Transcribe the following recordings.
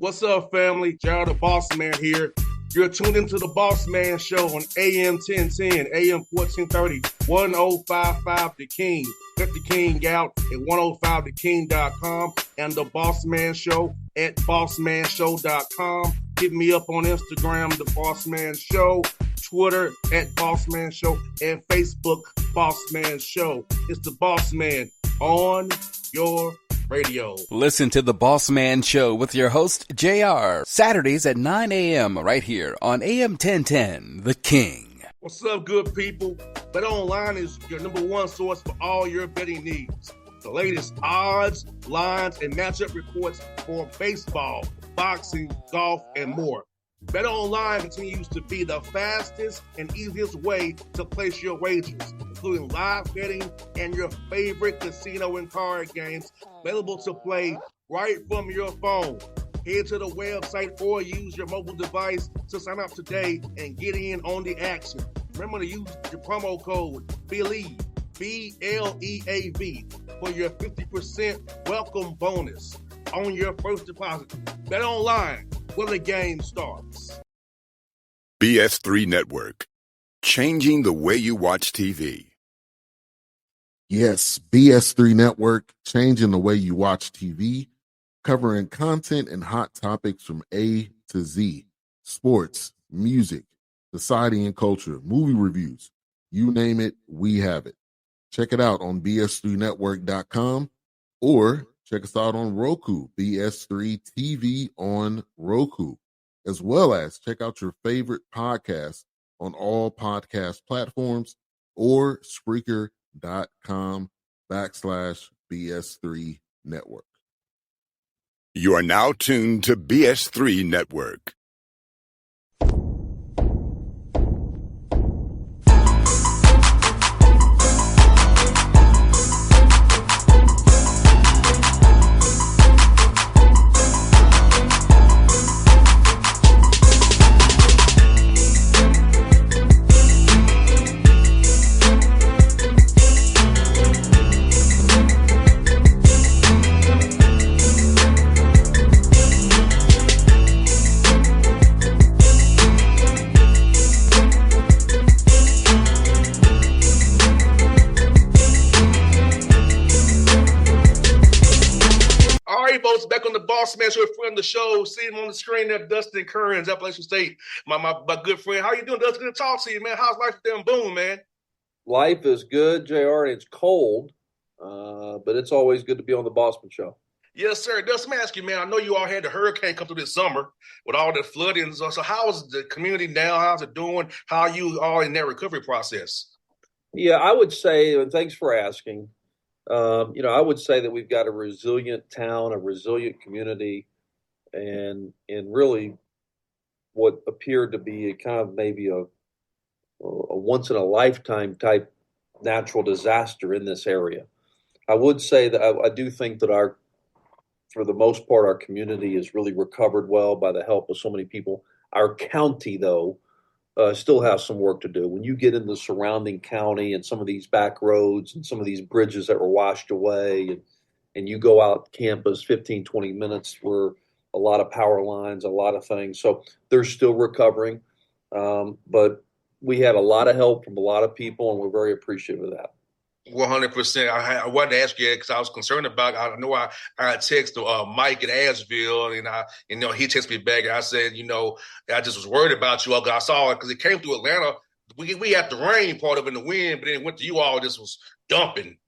What's up, family? Gerald the Bossman here. You're tuned into the Bossman Show on AM 1010, AM 1430, 1055 The King. Let the King out at 105theking.com and the Bossman Show at bossmanshow.com. Hit me up on Instagram, The Bossman Show, Twitter at Bossman Show, and Facebook, Bossman Show. It's the Bossman on your radio. Listen to the Bossman Show with your host, JR, Saturdays at 9 a.m. right here on AM 1010, The King. What's up, good people? BetOnline is your number one source for all your betting needs. The latest odds, lines, and matchup reports for baseball, boxing, golf, and more. BetOnline continues to be the fastest and easiest way to place your wagers, including live betting and your favorite casino and card games available to play right from your phone. Head to the website or use your mobile device to sign up today and get in on the action. Remember to use your promo code BELIEVE, B-L-E-A-V, for your 50% welcome bonus on your first deposit. BetOnline, where the game starts. BS3 Network, changing the way you watch TV. Yes, BS3 Network, changing the way you watch TV, covering content and hot topics from A to Z, sports, music, society and culture, movie reviews, you name it, we have it. Check it out on bs3network.com or check us out on Roku, BS3 TV on Roku, as well as check out your favorite podcast on all podcast platforms or Spreaker.com/BS3 Network. You are now tuned to BS3 Network. Back on the Bossman Show, friend of the show, see him on the screen there, Dustin, Kerns, Appalachian State. My good friend. How you doing, Dustin? Good to talk to you, man. How's life there in Boone, man? Life is good, JR, and it's cold, but it's always good to be on the Bossman Show. Yes, sir. Dustin, let me ask you, man, I know you all had the hurricane come through this summer with all the flooding. So how is the community now? How's it doing? How are you all in that recovery process? Yeah, I would say, and thanks for asking, I would say that we've got a resilient town, a resilient community, and really what appeared to be a kind of maybe a once-in-a-lifetime type natural disaster in this area. I would say that I do think that for the most part, our community has really recovered well by the help of so many people. Our county, though, still has some work to do. When you get in the surrounding county and some of these back roads and some of these bridges that were washed away and you go out campus 15, 20 minutes where a lot of power lines, a lot of things. So they're still recovering. But we had a lot of help from a lot of people, and we're very appreciative of that. 100%. I wanted to ask you because I was concerned about. I know I texted Mike in Asheville, and he texted me back, and I said, I just was worried about you all. I saw it because it came through Atlanta. We had the rain part of it, and the wind, but then it went to you all. Just was dumping.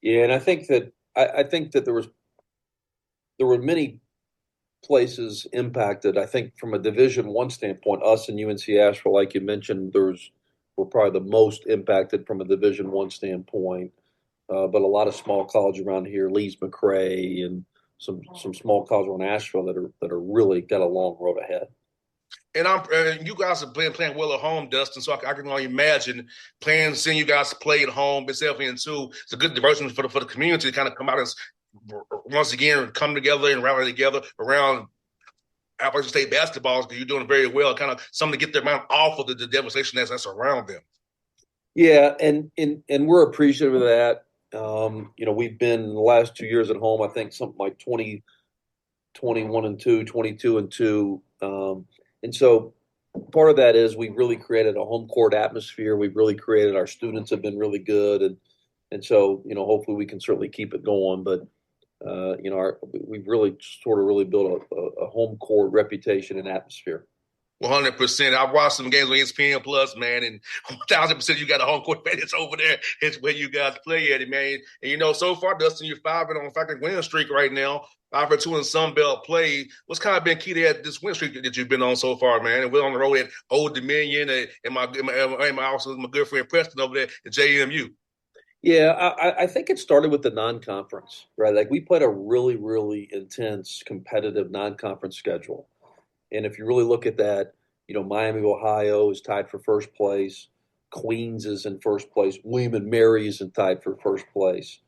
Yeah, and I think that there were many places impacted. I think from a Division I standpoint, us and UNC Asheville, like you mentioned, were probably the most impacted from a Division I standpoint. But a lot of small colleges around here, Lee's McRae, and some small colleges around Asheville that are really got a long road ahead. And you guys are playing well at home, Dustin. So I can only imagine seeing you guys play at home, itself in too. It's a good diversion for the community to kind of come out and once again come together and rally together around Appalachian State basketball, because you're doing very well, kind of something to get their mind off of the devastation that's around them. Yeah, and we're appreciative of that. We've been in the last 2 years at home, I think something like 20 21-2, 22-2. And so part of that is we've really created a home court atmosphere. We've really created, our students have been really good. And so, hopefully we can certainly keep it going. But, we've really sort of really built a home court reputation and atmosphere. 100%. I've watched some games on ESPN Plus, man, and 1,000% you got a home court advantage over there. It's where you guys play at it, man. And so far, Dustin, you're 5-0 on a win streak right now. 5-2 in Sun Belt play. What's kind of been key to this win streak that you've been on so far, man? And we're on the road at Old Dominion, and my good friend Preston over there at JMU. Yeah, I think it started with the non-conference, right? Like we played a really, really intense, competitive non-conference schedule. And if you really look at that, Miami of Ohio is tied for first place. Queens is in first place. William and Mary is tied for first place.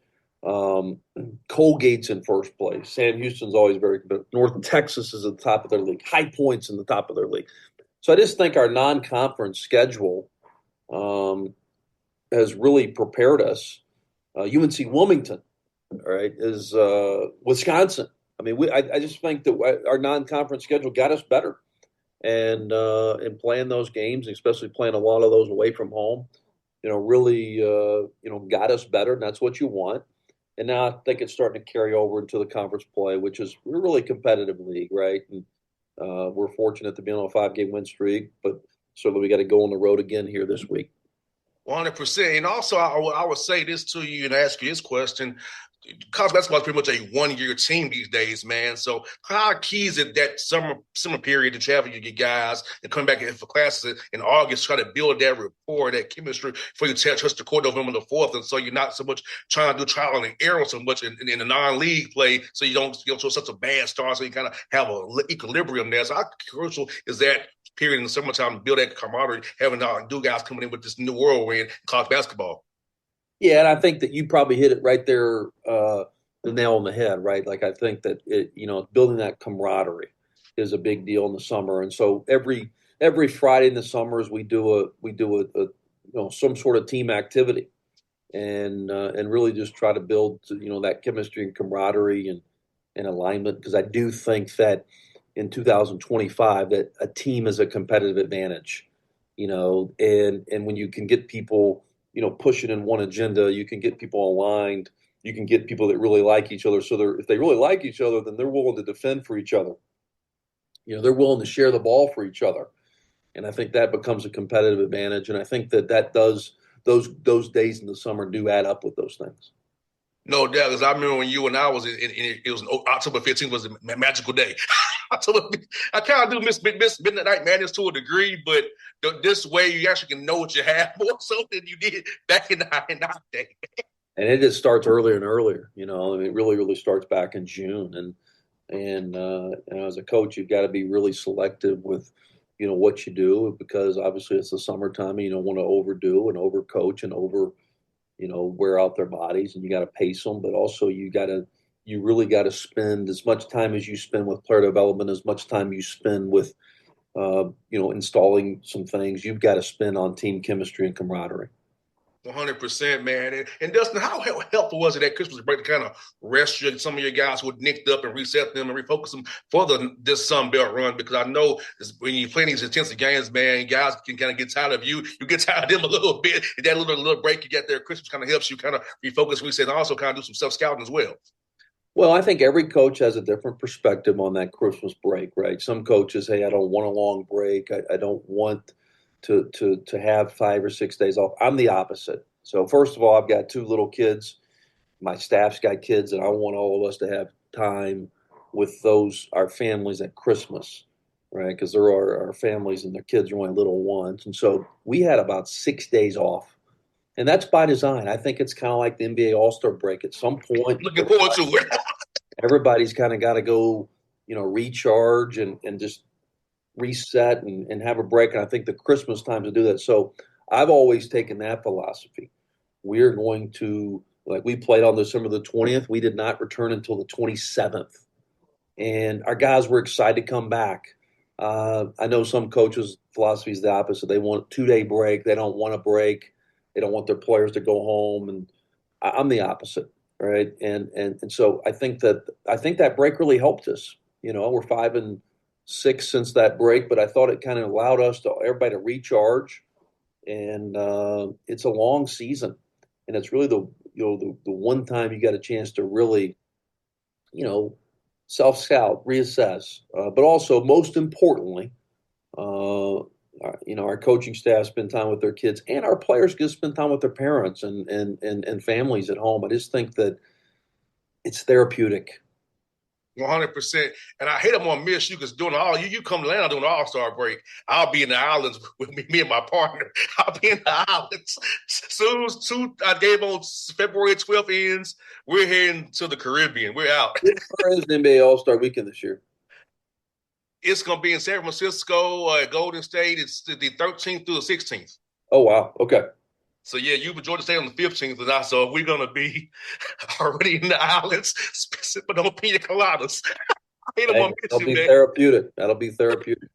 Colgate's in first place. Sam Houston's always very good. North Texas is at the top of their league. High Point's in the top of their league. So I just think our non-conference schedule has really prepared us. UNC Wilmington, right, is Wisconsin. I mean, I just think that our non-conference schedule got us better, and playing those games, especially playing a lot of those away from home, really got us better, and that's what you want. And now I think it's starting to carry over into the conference play, which is we're a really competitive league, right? And we're fortunate to be on a 5-game win streak, but certainly we got to go on the road again here this week. 100%. And also, I would say this to you and ask you this question. College basketball is pretty much a one-year team these days, man. So how key is it that summer period to travel your guys and come back in for classes in August, try to build that rapport, that chemistry before you touch the court November the 4th, and so you're not so much trying to do trial and error so much in the non-league play, so you don't show such a bad start, so you kind of have an equilibrium there. So how crucial is that period in the summertime to build that camaraderie, having new guys coming in with this new whirlwind in college basketball? Yeah, and I think that you probably hit it right there, the nail on the head, right? Like I think that building that camaraderie is a big deal in the summer, and so every Friday in the summers we do some sort of team activity, and really just try to build that chemistry and camaraderie and alignment, because I do think that in 2025 that a team is a competitive advantage, and when you can get people pushing in one agenda, you can get people aligned, you can get people that really like each other. So if they really like each other, then they're willing to defend for each other. They're willing to share the ball for each other. And I think that becomes a competitive advantage. And I think that does, those days in the summer do add up with those things. No doubt, because I remember when you and I was it was October 15th was a magical day. I kind of do miss Midnight Madness to a degree, but this way you actually can know what you have more so than you did back in our day. And it just starts earlier and earlier. It really, really starts back in June. And as a coach, you've got to be really selective with what you do, because obviously it's the summertime and you don't want to overdo and overcoach and wear out their bodies, and you got to pace them, but also you really got to spend as much time as you spend with player development, as much time you spend with, installing some things, you've got to spend on team chemistry and camaraderie. 100%, man. And Dustin, how helpful was it at Christmas break to kind of rest some of your guys who had nicked up and reset them and refocus them for this Sun Belt run? Because I know when you play these intensive games, man, guys can kind of get tired of you. You get tired of them a little bit. And that little break you get there at Christmas kind of helps you kind of refocus, reset, and also kind of do some self-scouting as well. Well, I think every coach has a different perspective on that Christmas break, right? Some coaches, hey, I don't want a long break. I don't want to have 5 or 6 days off. I'm the opposite. So first of all, I've got 2 little kids. My staff's got kids, and I want all of us to have time with our families at Christmas, right? Because there are our families and their kids are only little ones. And so we had about 6 days off. And that's by design. I think it's kind of like the NBA All-Star break. At some point, looking forward to it. Everybody's kind of got to go, recharge and just reset and have a break. And I think the Christmas time to do that. So I've always taken that philosophy. We're going to, like we played on December the 20th. We did not return until the 27th. And our guys were excited to come back. I know some coaches' philosophy is the opposite. They want a 2-day break. They don't want a break. They don't want their players to go home. And I'm the opposite. Right. And so I think that break really helped us. We're 5-6 since that break, but I thought it kind of allowed everybody to recharge. And it's a long season, and it's really the one time you got a chance to really, self-scout, reassess, but also most importantly, our coaching staff spend time with their kids, and our players get to spend time with their parents and families at home. I just think that it's therapeutic. 100%. And I hate I'm gonna miss you because you come to Atlanta during the All-Star break. I'll be in the islands with me and my partner. I'll be in the islands. Soon as game on February 12th ends, we're heading to the Caribbean. We're out. Where is the NBA All-Star Weekend this year? It's gonna be in San Francisco, Golden State. It's the 13th through the 16th. Oh wow. Okay. So yeah, you enjoy the stay on the 15th, and so we're gonna be already in the islands, sipping on pina coladas. That'll be therapeutic. That'll be therapeutic.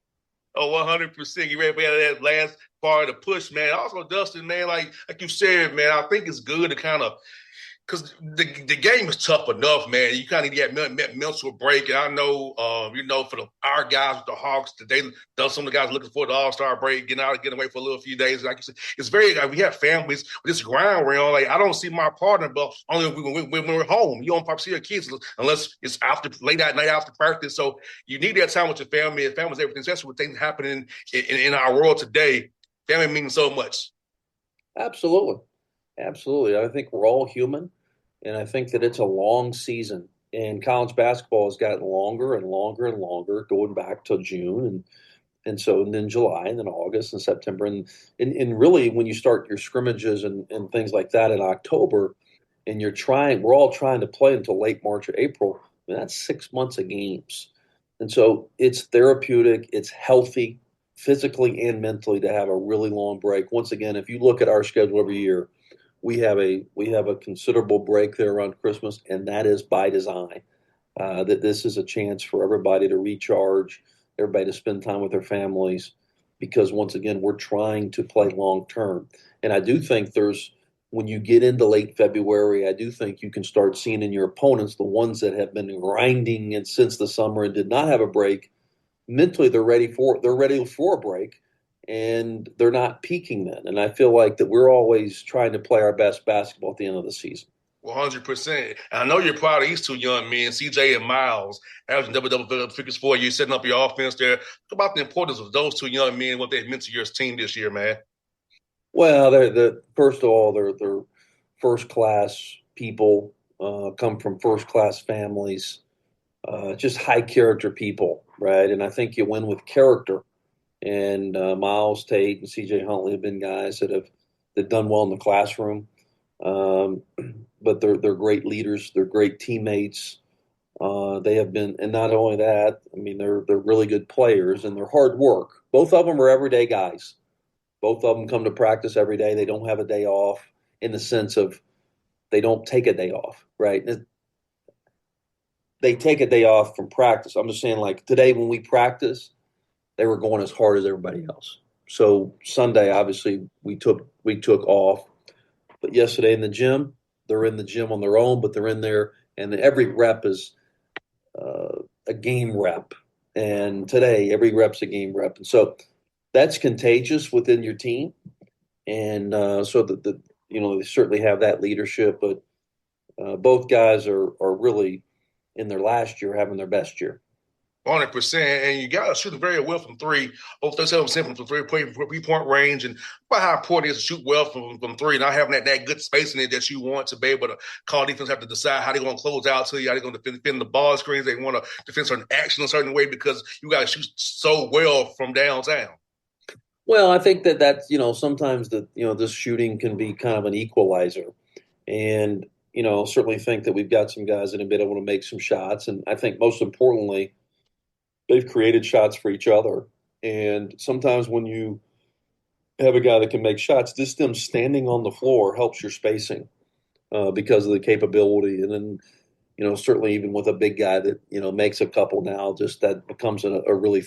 Oh, 100%. You ready for that last part of the push, man? Also, Dustin, man, like you said, man, I think it's good to kind of because the game is tough enough, man. You kind of get mental break. And I know, for our guys with the Hawks, some of the guys looking for the All-Star break, getting away for a little few days. Like you said, it's very we have families with this ground round. Like I don't see my partner, but only when we're home. You don't probably see your kids unless it's after late at night after practice. So you need that time with your family. And family's everything, especially with things happening in our world today. Family means so much. Absolutely. Absolutely. I think we're all human, and I think that it's a long season. And college basketball has gotten longer and longer and longer, going back to June and then July and then August and September. And really when you start your scrimmages and things like that in October, and we're all trying to play until late March or April, that's 6 months of games. And so it's therapeutic, it's healthy physically and mentally to have a really long break. Once again, if you look at our schedule every year, we have a considerable break there around Christmas, and that is by design. That this is a chance for everybody to recharge, everybody to spend time with their families, because once again, we're trying to play long term. And I do think when you get into late February, I do think you can start seeing in your opponents, the ones that have been grinding it since the summer and did not have a break, mentally they're ready for a break. And they're not peaking then. And I feel like that we're always trying to play our best basketball at the end of the season. 100%. And I know you're proud of these two young men, CJ and Miles, averaging double figures for you, setting up your offense there. Talk about the importance of those two young men, what they've meant to your team this year, man. Well, first of all, they're first-class people, come from first-class families, just high-character people, right? And I think you win with character. And Miles Tate and C.J. Huntley have been guys that have done well in the classroom, but they're great leaders. They're great teammates. They have been, and not only that, I mean they're really good players and they're hard work. Both of them are everyday guys. Both of them come to practice every day. They don't have a day off in the sense of they don't take a day off, right? They take a day off from practice. I'm just saying, like today when we practice, they were going as hard as everybody else. So Sunday, obviously, we took off. But yesterday in the gym, they're in the gym on their own, but they're in there, and every rep is a game rep. And today, every rep's a game rep. And so that's contagious within your team. And so they certainly have that leadership. But both guys are really in their last year having their best year. 100%, and you got to shoot very well from three. Over 37% from three-point range, and about how important it is to shoot well from three, not having that good space in it that you want to be able to call defense, have to decide how they're going to close out to you, how they're going to defend the ball screens. They want to defend certain action a certain way because you got to shoot so well from downtown. Well, I think that's sometimes this shooting can be kind of an equalizer, and certainly think that we've got some guys that have been able to make some shots, and I think most importantly, they've created shots for each other. And sometimes when you have a guy that can make shots, just them standing on the floor helps your spacing because of the capability. And then, certainly even with a big guy that, makes a couple now, just that becomes a really,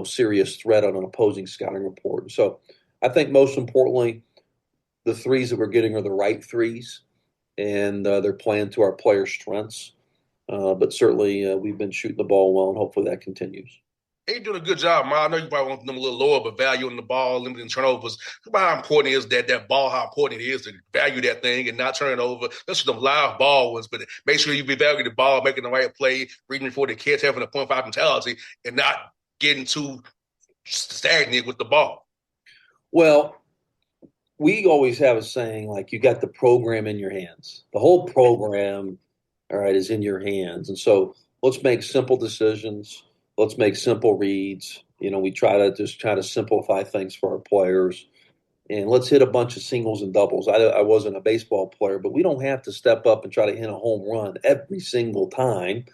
serious threat on an opposing scouting report. So I think most importantly, the threes that we're getting are the right threes, and they're playing to our players' strengths. But certainly we've been shooting the ball well, and hopefully that continues. Hey, you're doing a good job, man. I know you probably want them a little lower, but valuing the ball, limiting turnovers. Think about how important it is that ball, how important it is to value that thing and not turn it over. Especially them live ball ones, but make sure you be valuing the ball, making the right play, reading before the catch, having a 0.5 mentality, and not getting too stagnant with the ball. Well, we always have a saying like you got the program in your hands. The whole program, all right, is in your hands. And so let's make simple decisions. Let's make simple reads. We try to simplify things for our players. And let's hit a bunch of singles and doubles. I wasn't a baseball player, but we don't have to step up and try to hit a home run every single time.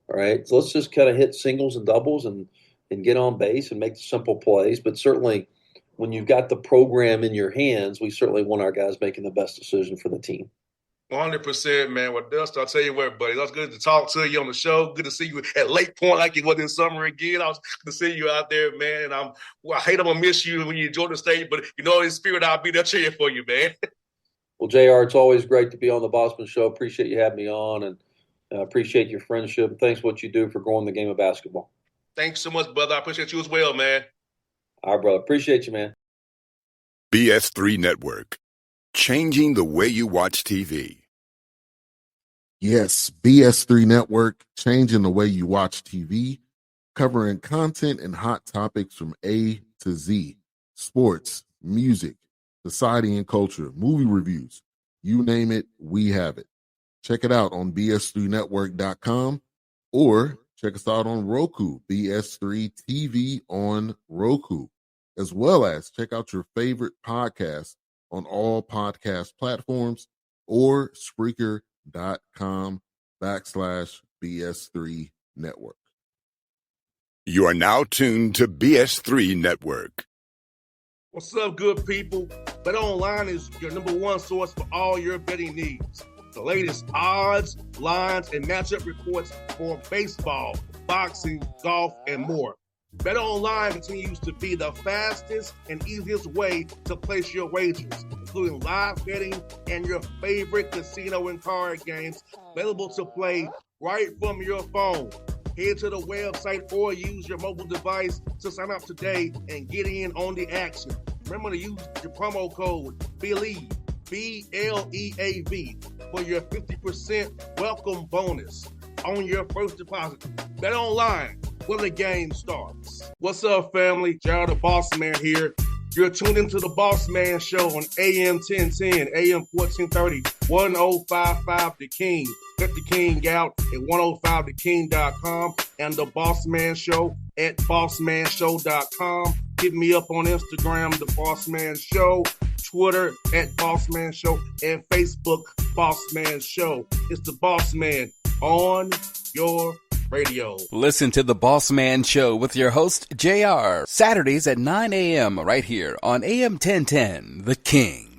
All right. So let's just kind of hit singles and doubles and get on base and make the simple plays. But certainly when you've got the program in your hands, we certainly want our guys making the best decision for the team. 100%, man. Well, Dustin, I'll tell you what, buddy. It was good to talk to you on the show. Good to see you at Lake Point like it was in summer again. I was good to see you out there, man. And I hate I'm going to miss you when you enjoy the state, but in spirit, I'll be there cheering for you, man. Well, JR, it's always great to be on the Bossman Show. Appreciate you having me on, and appreciate your friendship. Thanks for what you do for growing the game of basketball. Thanks so much, brother. I appreciate you as well, man. All right, brother. Appreciate you, man. BS3 Network. Changing the way you watch TV. Yes, BS3 Network, changing the way you watch TV, covering content and hot topics from A to Z, sports, music, society and culture, movie reviews, you name it, we have it. Check it out on bs3network.com or check us out on Roku, BS3 TV on Roku, as well as check out your favorite podcast on all podcast platforms or Spreaker.com/BS3 Network. You are now tuned to BS3 Network. What's up, good people? Bet Online is your number one source for all your betting needs. The latest odds, lines, and matchup reports for baseball, boxing, golf, and more. Bet Online continues to be the fastest and easiest way to place your wagers, including live betting and your favorite casino and card games available to play right from your phone. Head to the website or use your mobile device to sign up today and get in on the action. Remember to use your promo code BELIEVE, BLEAV, for your 50% welcome bonus on your first deposit. Bet Online, where the game starts. What's up, family? Jared the Bossman here. You're tuned into the Bossman Show on AM 1010, AM 1430, 1055 The King. Let the King out at 105theking.com and the Bossman Show at bossmanshow.com. Hit me up on Instagram, The Bossman Show, Twitter at Bossman Show, and Facebook, Bossman Show. It's the Bossman on your radio. Listen to the Bossman Show with your host, JR, Saturdays at 9 a.m. right here on AM 1010, The King.